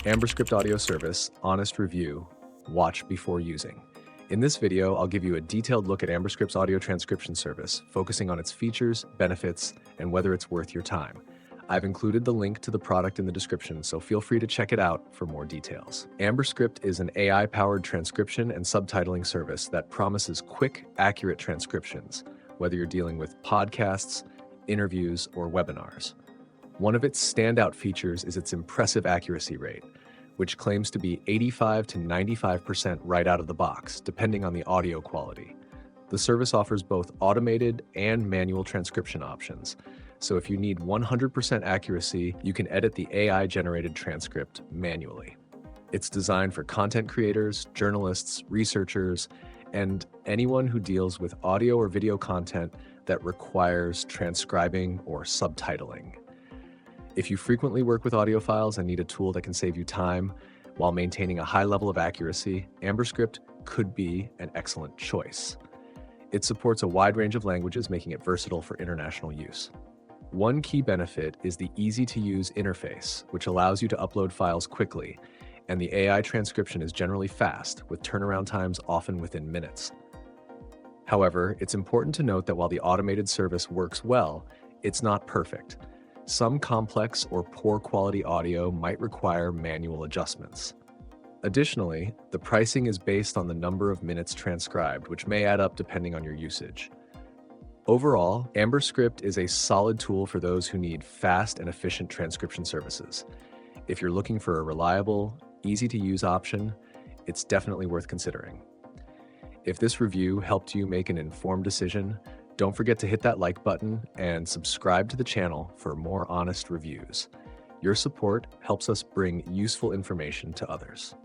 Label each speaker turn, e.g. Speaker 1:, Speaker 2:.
Speaker 1: Amberscript audio service, honest review, watch before using. In this video, I'll give you a detailed look at Amberscript's audio transcription service, focusing on its features, benefits, and whether it's worth your time. I've included the link to the product in the description, so feel free to check it out for more details. Amberscript is an AI-powered transcription and subtitling service that promises quick, accurate transcriptions, whether you're dealing with podcasts, interviews, or webinars. One of its standout features is its impressive accuracy rate, which claims to be 85 to 95% right out of the box, depending on the audio quality. The service offers both automated and manual transcription options, so if you need 100% accuracy, you can edit the AI-generated transcript manually. It's designed for content creators, journalists, researchers, and anyone who deals with audio or video content that requires transcribing or subtitling. If you frequently work with audio files and need a tool that can save you time while maintaining a high level of accuracy, Amberscript could be an excellent choice. It supports a wide range of languages, making it versatile for international use. One key benefit is the easy-to-use interface, which allows you to upload files quickly, and the AI transcription is generally fast, with turnaround times often within minutes. However, it's important to note that while the automated service works well, it's not perfect. Some complex or poor quality audio might require manual adjustments. Additionally, the pricing is based on the number of minutes transcribed, which may add up depending on your usage. Overall, Amberscript is a solid tool for those who need fast and efficient transcription services. If you're looking for a reliable, easy-to-use option, it's definitely worth considering. If this review helped you make an informed decision, don't forget to hit that like button and subscribe to the channel for more honest reviews. Your support helps us bring useful information to others.